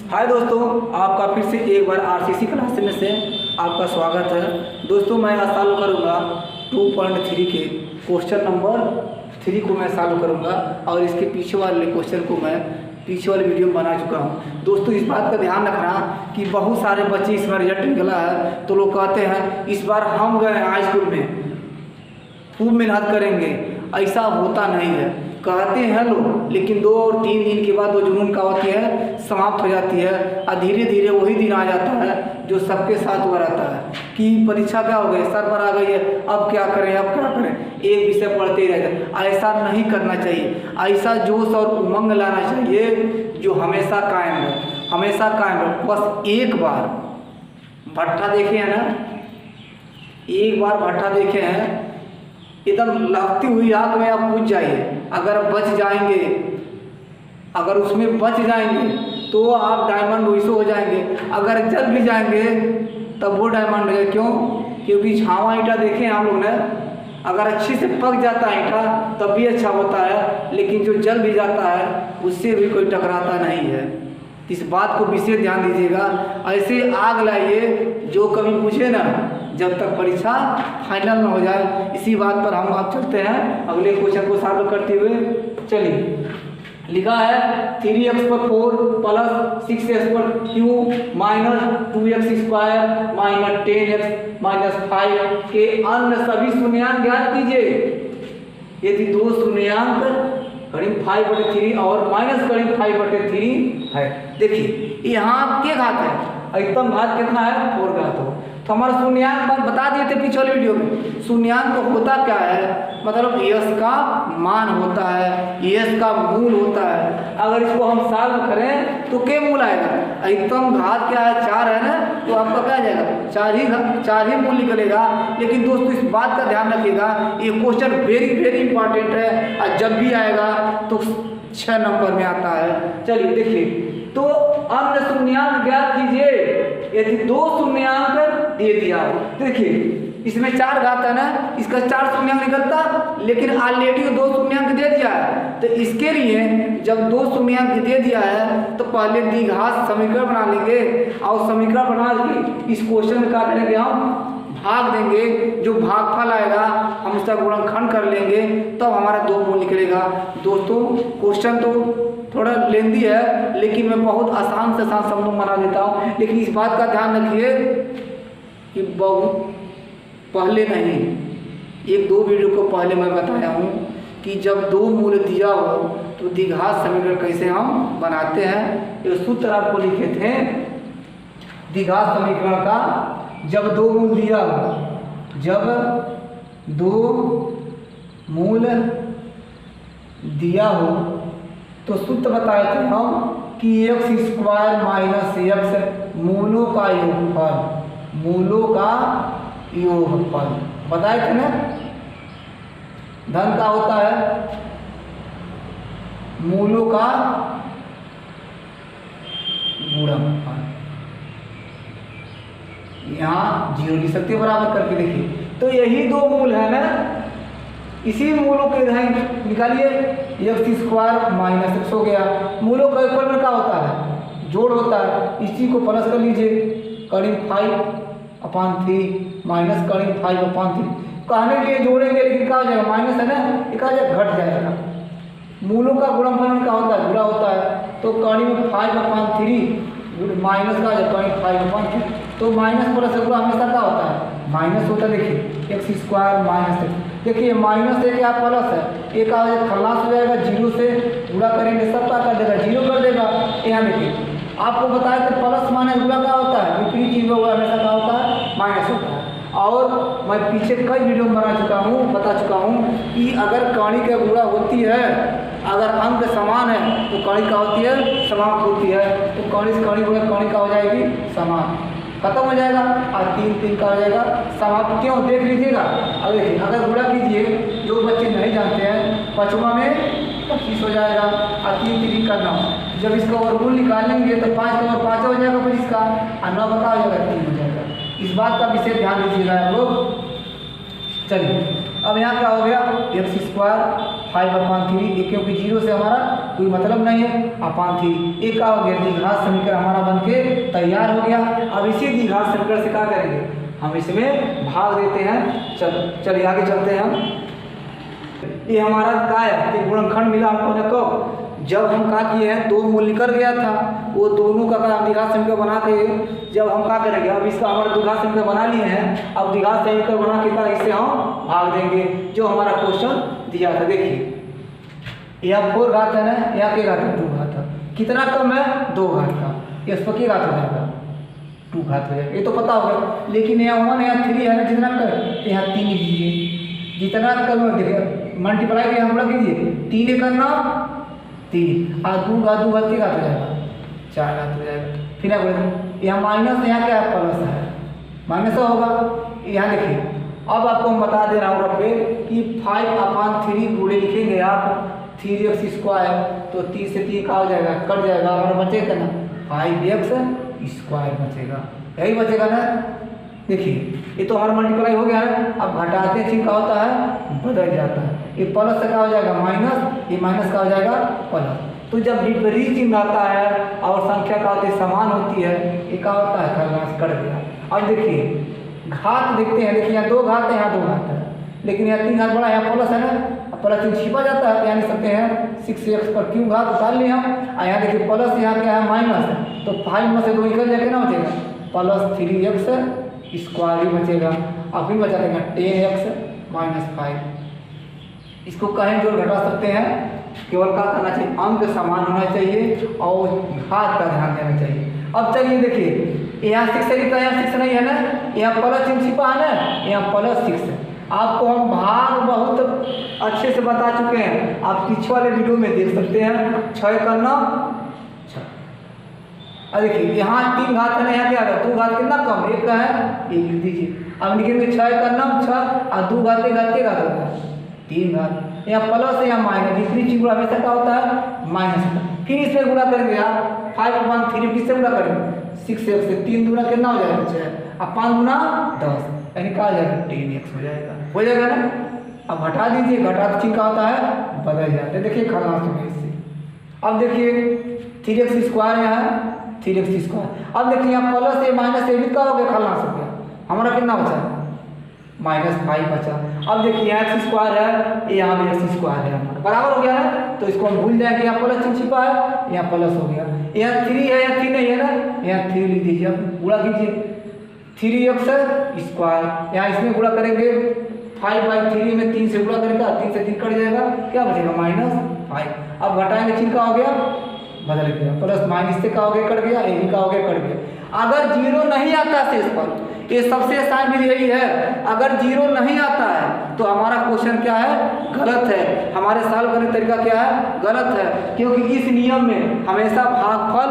हाय दोस्तों, आपका फिर से एक बार आरसीसी क्लास में से आपका स्वागत है। दोस्तों मैं आज सॉल्व करूँगा 2.3 के क्वेश्चन नंबर 3 को मैं सॉल्व करूँगा और इसके पीछे वाले क्वेश्चन को मैं पीछे वाले वीडियो में बना चुका हूँ। दोस्तों इस बात का ध्यान रखना कि बहुत सारे बच्चे इसमें रिजल्ट निकला है तो लोग कहते हैं इस बार हम गए हाई स्कूल में खूब मेहनत करेंगे, ऐसा होता नहीं है। कहते हैं लोग, लेकिन 2 और 3 दिन के बाद वो जुनून का होती है समाप्त हो जाती है और धीरे धीरे वही दिन आ जाता है जो सबके साथ हुआ रहता है कि परीक्षा क्या हो गई, सर पर आ गई है, अब क्या करें अब क्या करें, एक विषय पढ़ते ही रह जाए। ऐसा नहीं करना चाहिए। ऐसा जोश और उमंग लाना चाहिए जो हमेशा कायम रहे, हमेशा कायम रहे। बस एक बार भट्ठा देखे हैं ना, एक बार भट्ठा देखे हैं, एकदम लगती हुई आग में आप कूद जाइए। अगर बच जाएंगे, अगर उसमें बच जाएंगे तो आप डायमंड वैसे हो जाएंगे। अगर जल भी जाएंगे तब वो डायमंड है। क्यों? क्योंकि छावा ईंटा देखे हम लोग ने, अगर अच्छे से पक जाता है ईंटा तब भी अच्छा होता है, लेकिन जो जल भी जाता है उससे भी कोई टकराता नहीं है। इस बात को विशेष ध्यान दीजिएगा। ऐसे आग लाइए जो कभी पूछे ना जब तक परीक्षा फाइनल न हो जाए। इसी बात पर हम आप चलते हैं अगले क्वेश्चन को सॉल्व करते हुए। चलिए, लिखा है 3x पर 4 प्लस 6x पर q minus 2x square minus 10x minus 5 के अन्य सभी शून्यांक ज्ञात कीजिए। यदि 2 शून्यांक करीब 5/3 और माइनस करीब 5/3 है। देखिए यहाँ के घात है, अधिकतम घात कितना है 4 घात हो। तो हमारा शून्यांक बता दिए थे पिछले वाले वीडियो में। शून्यांक तो होता क्या है, मतलब यश का मान होता है, यश का मूल होता है। अगर इसको हम सॉल्व करें तो क्या मूल आएगा, अधिकतम घात क्या है 4 है ना, तो आपका क्या आ जाएगा 4 ही मूल निकलेगा। लेकिन दोस्तों इस बात का ध्यान रखिएगा, ये क्वेश्चन वेरी इंपॉर्टेंट है और जब भी आएगा तो 6 नंबर में आता है। चलिए देखिए, तो अन्य शून्यांक ज्ञात कीजिए। यदि 2 शून्यांक दे दिया हो, देखिए इसमें 4 घात है ना, इसका 4 शून्यांक निकलता, लेकिन ऑलरेडी 2 शून्यांक दे दिया है। तो इसके लिए जब 2 शून्यांक दे दिया है तो पहले द्विघात समीकरण बना लेंगे और समीकरण बना के इस क्वेश्चन में क्या करेंगे, हम भाग देंगे। जो भागफल आएगा हम उसका गुणनखंड कर लेंगे, तब हमारा 2 मूल निकलेगा। दोस्तों क्वेश्चन तो थोड़ा लेंदी है, लेकिन मैं बहुत आसान से आसान शब्दों में बना देता हूँ। लेकिन इस बात का ध्यान रखिए कि बहुत पहले नहीं, 1-2 वीडियो को पहले मैं बताया हूँ कि जब 2 मूल दिया हो तो द्विघात समीकरण कैसे हम बनाते हैं। ये सूत्र आपको लिखे थे द्विघात समीकरण का। जब 2 मूल दिया हो, जब 2 मूल दिया हो तो सूत्र बताए थे हम कि x² माइनस x मूलों का योगफल, मूलों का योगफल बताए थे ना। धन का होता है मूलों का गुणनफल। यहाँ 0 लिख सकते बराबर करके देखिए। तो यही 2 मूल है ना, इसी मूलों के निकालिए। x² माइनस x हो गया। मूलों का योगफल में क्या होता है, जोड़ होता है। इसी को प्लस कर लीजिए, करीब 5/3 माइनस करीब 5/3। कहने के लिए जोड़ेंगे लेकिन क्या हो जाएगा, माइनस है ना, ये क्या हो जाएगा, घट जाएगा। मूलों का गुणनफल में क्या होता है, बुरा होता है। तो करीब 5/3 माइनस का करीब 5/3। तो माइनस प्लस गुणा हमेशा क्या होता है, माइनस होता है। देखिए x² माइनस x, देखिए माइनस है क्या प्लस है, एक खल्लास हो जाएगा, 0 से गुणा करेंगे सब क्या कर देगा, 0 कर देगा। यहाँ देखिए आपको बताया कि प्लस माइनस गुणा क्या होता है, विपरीत चीज होगा हमेशा क्या होता है, माइनस होता है। और मैं पीछे कई वीडियो में बता चुका हूँ कि अगर कणी का गुणा होती है, अगर अंक समान है तो कणी क्या होती है, समाप्त होती है। तो कणी से कणी गुणा कणी क्या हो जाएगी, समान, खत्म हो जाएगा और 3 का हो जाएगा समाप्त। क्यों, देख लीजिएगा। अब देखिए अगर गुणा कीजिए, जो बच्चे नहीं जानते हैं, 5वां में 25 हो जाएगा और 3 करना। जब इसका वर्गमूल निकालेंगे तो 5 का और 5 हो जाएगा 25 का, और 9 बता हो जाएगा 3 हो जाएगा। इस बात का विशेष ध्यान दीजिएगा आप लोग। चलिए अब यहाँ क्या हो गया, x² 5/3, क्योंकि 0 से हमारा कोई मतलब नहीं है। अपान 3 एक का हो गया द्विघात समीकरण हमारा बनके तैयार हो गया। अब इसी द्विघात समीकरण से क्या करेंगे, हम इसमें भाग देते हैं। चलिए आगे चलते हैं हम। ये हमारा क्या है, ये गुणनखंड मिला हमको ने कब, जब हम क्या किए हैं, 2 मूल निकल गया था, वो दोनों का द्विघात समीकरण बना के जब हम क्या करेंगे, अब इसका हमारा द्विघात समीकरण बना लिए हैं, अब द्विघात समीकरण बना के इससे हम भाग देंगे जो हमारा क्वेश्चन दिया था। देखिए यहाँ 4 घात है ना, यहाँ क्या घात है, 2 घात है, कितना कम है, 2 घात का, इस पर क्या घात हो जाएगा, 2 घात हो जाएगा, ये तो पता होगा। लेकिन यहाँ 1 यहाँ 3 है ना, जितना कर यहाँ 3 लीजिए, जितना कम देखिए मल्टीप्लाई भी हम लोग कीजिए, 3 करना 3 और 2 घात क्या घात हो जाएगा, 4 घात हो जाएगा। फिर क्या बोलेंगे, यहाँ माइनस, यहाँ क्या प्लस है, माइनस होगा। यहाँ देखिए अब आपको हम बता दे रहा हूँ रफे कि 5/3 गुणे लिखेंगे आप 3x², तो 3 से 3 का हो जाएगा, कट जाएगा, हमारा बचेगा ना 5x² बचेगा, यही बचेगा ना। देखिए ये तो हमारा मल्टीप्लाई हो गया है। अब घटाते चिन्ह का होता है, बदल जाता है, ये प्लस से क्या हो जाएगा माइनस, ये माइनस का हो जाएगा प्लस। तो जब विपरीत चिन्ह आता है और संख्या का होती समान होती है, ये क्या होता है, खरगास कट गया। अब देखिए घात देखते हैं, देखिए यहाँ 2 घात है, यहाँ 2 घात है, लेकिन यहाँ 3 घात बड़ा, यहाँ प्लस है ना, अब प्लस चिन्ह छिपा जाता है, तो यहाँ लिख सकते हैं 6x पर क्यों घात उतार लिए हम, और यहाँ देखिए प्लस, यहाँ क्या है माइनस है, तो 5 में से 2 निकल जाए कितना बचेगा, +3x² ही बचेगा। अब फिर बचा देगा 10x - 5। इसको कहीं जोड़ घटा सकते हैं, केवल क्या करना चाहिए, अंक समान होना चाहिए और घात का ध्यान देना चाहिए। अब चलिए देखिए यहाँ 6 लिखा है, यहाँ 6 नहीं है ना, यहाँ प्लस चिन्ह छिपा है ना, यहाँ +6 है। आपको हम भाग बहुत अच्छे से बता चुके हैं, आप पीछे वाले वीडियो में देख सकते हैं। 6 करना 6, अब देखिए यहाँ 3 घात है ना, यहाँ क्या है 2 घात कितना कम, 1 का है, 1 लिख दीजिए। अब लिखेंगे 6 करना 6 और 2 घात होगा 3 घात, यहाँ प्लस है यहाँ माइनस, दूसरी चीज हमेशा क्या होता है माइनस। फिर इसमें गुणा करेंगे आप 5/3 किससे गुणा करेंगे, 6x से, 3 दूना कितना हो जाएगा 6 और 5 दूना 10, यानी क्या हो जाएगा 10x हो जाएगा ना। अब घटा दीजिए, घटा चिन्ह का होता है बदल जाते हैं, देखिए खरगास में इससे। अब देखिए 3x² यहाँ है 3x², अब देखिए यहाँ प्लस है माइनस है, भी क्या हो गया, खरगास हो गया, हमारा कितना बचा -5 बचा। अब देखिए यहाँ x² है, यहाँ भी x² है, हमारा बराबर हो गया है, तो इसको हम भूल जाएंगे, यहाँ प्लस चिन्ह छिपा है, यहाँ प्लस हो गया, यहाँ 3 है, यहाँ 3 नहीं है ना, यहाँ 3 लिख दीजिए, अब गुणा कीजिए 3x², यहाँ इसमें गुणा करेंगे 5/3 में 3 से गुणा करेंगे, 3 से 3 कट जाएगा, क्या बचेगा -5। अब घटाएंगे चिन्ह का हो गया बदल गया, प्लस माइनस से का हो गया कट गया, ए का हो गया कट गया। अगर 0 नहीं आता शेष पर, ये सबसे आसान विधि यही है, अगर 0 नहीं आता है तो हमारा क्वेश्चन क्या है, गलत है, हमारे सॉल्व करने का तरीका क्या है, गलत है, क्योंकि इस नियम में हमेशा भागफल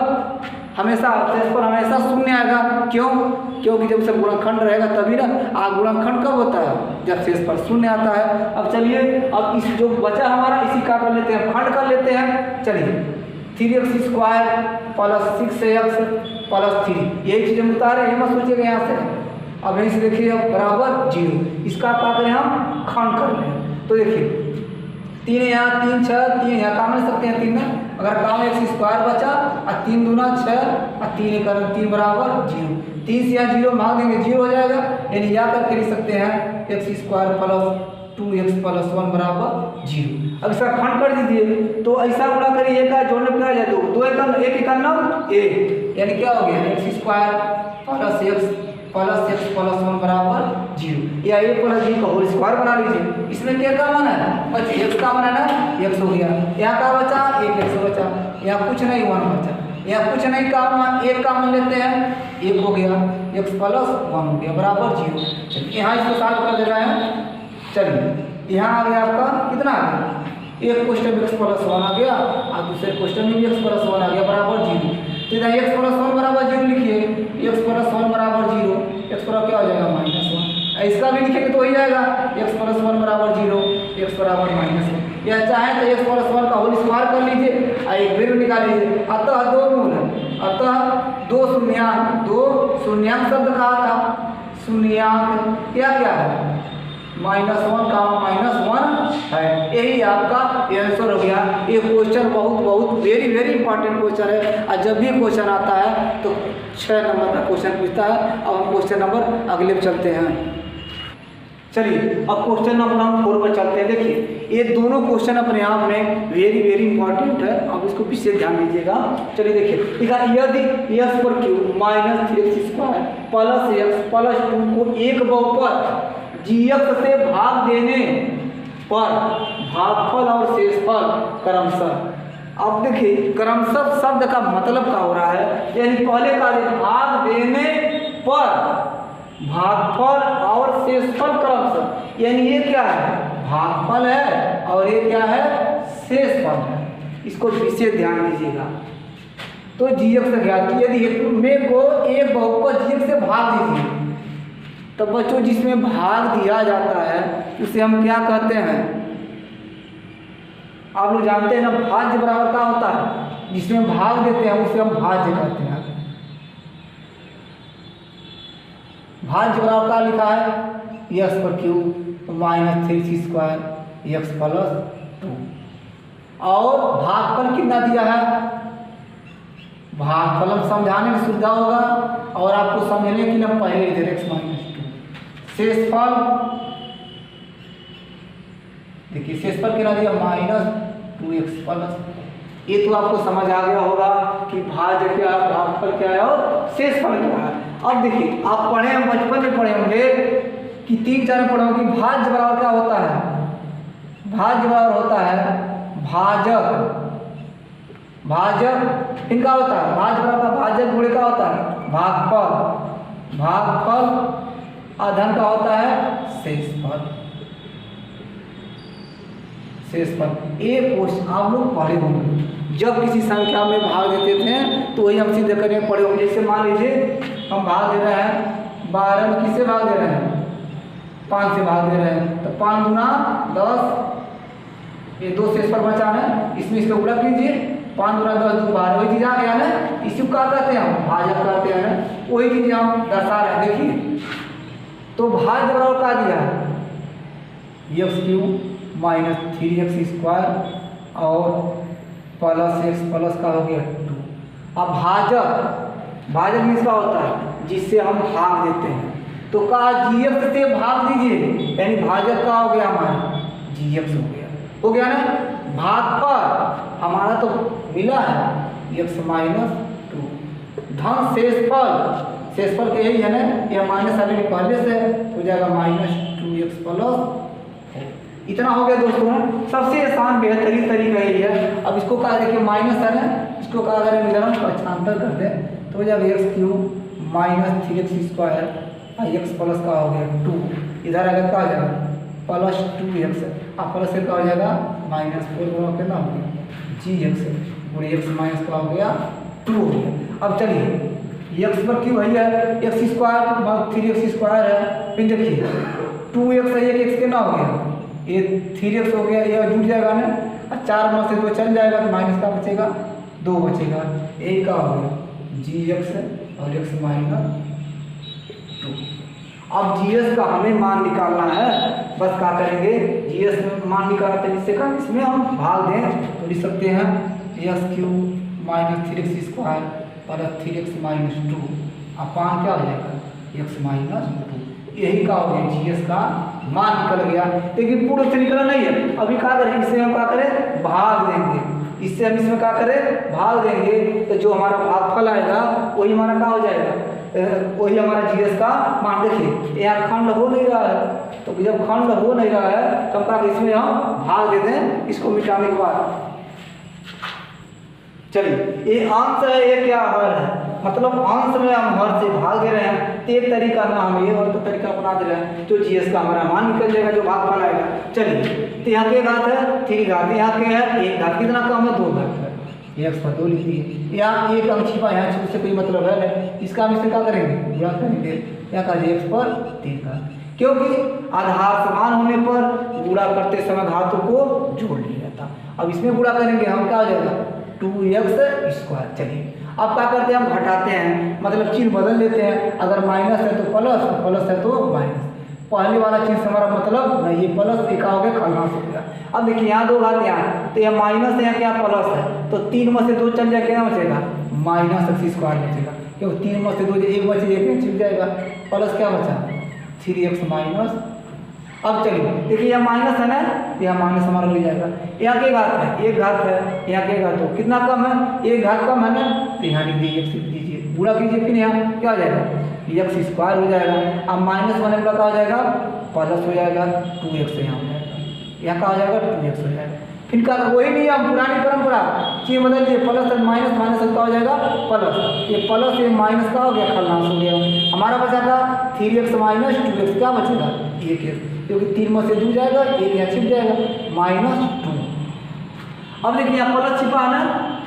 हमेशा शेष पर हमेशा शून्य आएगा। क्यों, क्योंकि जब सब गुणनखंड रहेगा तभी ना, गुणनखंड कब होता है, जब शेष पर शून्य आता है। अब चलिए अब इस जो बचा हमारा इसी का कर लेते हैं, खंड कर लेते हैं। चलिए 3x² + 6x + 3, यही चीज़ हम उतारे, ये मत सोचिएगा यहाँ से। अब यहीं से देखिए बराबर 0, इसका क्या करें हम खंड कर लें, तो देखिए 3 यहाँ 3 6 3 यहाँ काम ले सकते हैं 3 में, अगर काम x² बचा और 3 दूना 6 और 3 कर 3 बराबर 0, 3 से यहाँ 0 भाग देंगे 0 हो जाएगा, यानी या करके लिख सकते हैं x² + 2x + 1 बराबर 0। अब इसका खंड कर दीजिए, तो ऐसा गुणा करिए, एक का जोड़ने पे आ जाए 2 1 1 यानी क्या हो गया x² + x + 1 बराबर 0, या a + b का होल स्क्वायर बना लीजिए। इसमें क्या का मान है, बस x का मान है ना, x हो गया, यहाँ का बचा 1x बचा, यहाँ कुछ नहीं 1 बचा, यहाँ कुछ नहीं का मान 1 का मान लेते हैं 1 हो गया, x + 1 हो गया बराबर 0। चलिए यहाँ इसको सॉल्व कर दे रहे हैं। चलिए यहाँ आ गया आपका कितना आ गया, एक क्वेश्चन में x + 1 आ गया और दूसरे क्वेश्चन में भी x + 1 आ गया बराबर 0। तो इधर x + 1 बराबर 0 लिखिए, x + 1 बराबर 0, x पर क्या हो जाएगा -1, इसका भी लिखेंगे तो वही आएगा x + 1 बराबर 0, x बराबर -1, या चाहे तो x + 1 का होल स्क्वायर कर लीजिए और एक वैल्यू निकाल लीजिए। अतः 2 मूल है, अतः 2 शून्यांक शब्द कहा था, शून्यांक क्या क्या है -1 का -1 है। यही आपका आंसर हो गया। ये क्वेश्चन बहुत वेरी इंपॉर्टेंट क्वेश्चन है और जब भी क्वेश्चन आता है तो 6 नंबर का क्वेश्चन पूछता है। अब हम क्वेश्चन नंबर अगले पे चलते हैं। चलिए अब क्वेश्चन नंबर हम 4 पर चलते हैं। देखिए ये दोनों क्वेश्चन अपने आप में वेरी इंपॉर्टेंट है, अब इसको विशेष ध्यान दीजिएगा। चलिए देखिए यदि x पर q -3x² plus x plus 2 को एक बहुपद gx से भाग देने पर भागफल और शेषफल क्रमशः। अब देखिए क्रमशः शब्द का मतलब क्या हो रहा है, यानी पहले का भाग देने पर भागफल और शेषफल क्रमशः, यानी ये क्या है भागफल है और ये क्या है शेषफल है। इसको विशेष ध्यान दीजिएगा। तो gx से ज्ञात यदि में को एक बहुपद gx से भाग दीजिए, तो बच्चों जिसमें भाग दिया जाता है उसे हम क्या कहते हैं, आप लोग जानते हैं ना भाज्य बराबर क्या होता है, जिसमें भाग देते हैं उसे हम भाज्य कहते हैं। भाज्य बराबर क्या लिखा है x पर q -3c² x प्लस 2 और भागफल कितना दिया है, भागफल हम समझाने में सुविधा होगा और आपको समझने के लिए हम पहले इधर x -2। शेषफल देखिए शेषफल कितना दिया -2x प्लस, ये तो आपको समझ आ गया होगा कि भाज्य क्या है भागफल क्या है और शेषफल क्या है। अब देखिए आप पढ़े हम बचपन में पढ़े होंगे कि 3-4 में पढ़े होंगे कि भाज्य बराबर क्या होता है, भाज्य बराबर होता है भाजक इनका होता है भाज्य बराबर भाजक गुणे का होता है भागफल अधन का होता है शेषफल। एक क्वेश्चन आप लोग पढ़े होंगे जब किसी संख्या में भाग देते थे तो वही हम सीधे करने पड़े होंगे। जैसे मान लीजिए हम भाग दे रहे हैं 12 में किससे भाग दे रहे हैं 5 से भाग दे रहे हैं, तो 5 दूना 10, ये 2 शेषफल बचा है, इसमें इसको गुणा कीजिए 5 दूना 10 2 12, वही चीज़ आ गया ना, इसी को क्या कहते हैं हम भाजक कहते हैं ना, वही चीज़ हम दर्शा रहे हैं। देखिए तो भाज्य बराबर क्या दिया है x³ -3x² और प्लस x प्लस का हो गया 2। अब भाजक किसका होता है जिससे हम भाग देते हैं, तो कहा gx से भाग दीजिए, यानी भाजक का हो गया हमारा gx हो गया ना। भागफल हमारा तो मिला है x -2 धन शेषफल के यही है ना, ये माइनस अभी पहले से हो जाएगा -2x प्लस। इतना हो गया दोस्तों, सबसे आसान बेहतरीन तरीका यही है। अब इसको कहा देखिए माइनस है ना, इसको कहा अगर इधर हम पक्षांतर कर दें तो जब x³ -3x² x प्लस का हो गया 2, इधर अगर क्या हो जाएगा प्लस 2x और प्लस से क्या हो जाएगा -4 गुणा कितना हो गया gx गुणे x माइनस का हो गया 2 हो गया। अब चलिए x पर क्यों है x² 3x² है, फिर देखिए 2x है, एक x कितना हो गया ये 3x हो गया, ये जुड़ जाएगा ना, और 4 में से 2 चल जाएगा तो माइनस का बचेगा 2 बचेगा, एक का हो गया gx और x -2। अब gx का हमें मान निकालना है, बस क्या करेंगे gx में मान निकालते हैं, इससे का इसमें हम भाग दें तो लिख सकते हैं x³ -3x² प्लस 3x -2 अपान क्या हो जाएगा x -2। यही का हो गया gx का मान निकल गया, लेकिन पूर्ण से निकला नहीं है। अभी क्या करें इससे हम क्या करें भाग देंगे, इससे हम इसमें क्या करें भाग देंगे, तो जो हमारा भागफल आएगा वही हमारा क्या हो जाएगा, वही हमारा gx का मान। देखिए यहाँ खंड हो नहीं रहा है, तो जब खंड हो नहीं रहा है तब क्या इसमें हम भाग दे दें इसको मिटाने के बाद। चलिए ये अंश है, ये क्या हर है, मतलब अंश में हम हर से भाग दे रहे हैं, तो एक तरीका ना हम ये और तो तरीका अपना दे रहे हैं, तो जीएस का हमारा मान निकल जाएगा जो भागफल आएगा। चलिए तो यहाँ के घात है 3 घात, यहाँ के है 1 घात, कितना कम है 2 घात है, x पर 2 लिख दिए, यहाँ एक अंक छिपा यहाँ से कोई मतलब है, इसका हम इससे क्या करेंगे गुणा करेंगे, यहाँ का x पर 3 घात, क्योंकि आधार समान होने पर गुणा करते समय घातों को जोड़ लिया जाता। अब इसमें गुणा करेंगे हम क्या हो जाएगा 2x²। चलिए अब क्या करते हैं हम घटाते हैं, मतलब चिन्ह बदल लेते हैं, अगर माइनस है तो प्लस, प्लस है तो माइनस, पहले वाला चीज़ से हमारा मतलब नहीं, ये प्लस एक हो गया खलनास हो गया। अब देखिए यहाँ 2 घात यहाँ, तो यह माइनस है, यहाँ क्या प्लस है, तो 3 में से 2 चल जाए, क्या बचेगा -x² बचेगा, क्योंकि 3 में से 2 1 बचे, 1 छिप जाएगा, प्लस क्या बचा 3x माइनस। अब चलिए देखिए यह माइनस है ना, यह माइनस हमारा मिल जाएगा। यहाँ के घात है, 1 घात है, यहाँ के घात हो, कितना कम है 1 घात कम है ना, तो यहाँ लिख दीजिए x लिख दीजिए, पूरा कीजिए, फिर यहाँ क्या हो जाएगा x² हो जाएगा। अब माइनस बने का क्या हो जाएगा प्लस हो जाएगा, 2x यहाँ हो जाएगा, यहाँ का हो जाएगा 2x हो जाएगा। फिर क्या वही नहीं, हम पुरानी परंपरा चीज बदल दिए, प्लस और माइनस, माइनस का हो जाएगा प्लस, ये प्लस ये माइनस का हो गया खलनास हो गया। हमारा बचा था 3x माइनस 2x, क्या बचेगा 1x, क्योंकि 3 में से 2 जाएगा, 1 यहाँ छिप जाएगा -2। अब देखिए यहाँ प्लस छिपा है ना,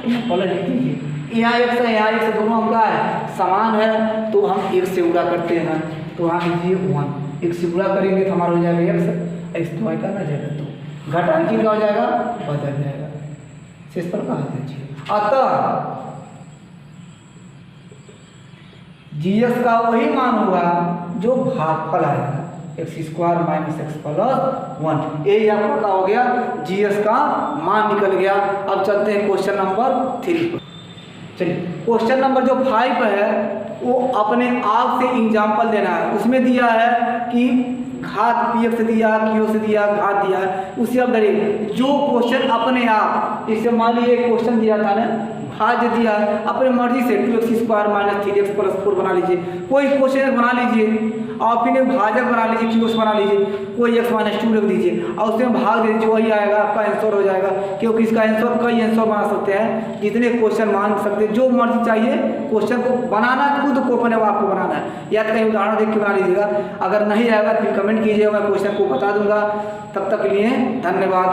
यहाँ प्लस लिख दीजिए, यहाँ x है, यहाँ x दोनों हम क्या है समान है, तो हम 1 से गुणा करते हैं ना, तो यहाँ लीजिए 1, 1 से गुणा करेंगे तो हमारा हो जाएगा x तो y का ना जाएगा, तो घटा क्या हो जाएगा बदल जाएगा। शेष पर कहा दीजिए, अतः GS का वही मान होगा जो भागफल आएगा, x² - x + 1, ये आपका क्या हो गया GS का मान निकल गया। अब चलते हैं क्वेश्चन नंबर 3 पर। चलिए क्वेश्चन नंबर जो 5 है वो अपने आप से एग्जाम्पल देना है, उसमें दिया है कि घात px से दिया, q से दिया, घात दिया है, उसे अब करिए जो क्वेश्चन अपने आप, जैसे मान लीजिए क्वेश्चन दिया था ना भाज्य दिया है, अपने मर्जी से 2x² - 3x + 4 बना लीजिए, कोई क्वेश्चन बना लीजिए और फिर एक भाजक बना लीजिए, q बना लीजिए, कोई x - 2 रख दीजिए और उसमें भाग दे दीजिए, वही आएगा आपका आंसर हो जाएगा। क्योंकि इसका आंसर कई आंसर बना सकते हैं, जितने क्वेश्चन मान सकते हैं, जो मर्जी चाहिए क्वेश्चन को बनाना खुद को अपने आपको बनाना है, या कहीं उदाहरण देख के बना लीजिएगा। अगर नहीं आएगा फिर कमेंट कीजिएगा, मैं क्वेश्चन को बता दूंगा। तब तक के लिए धन्यवाद।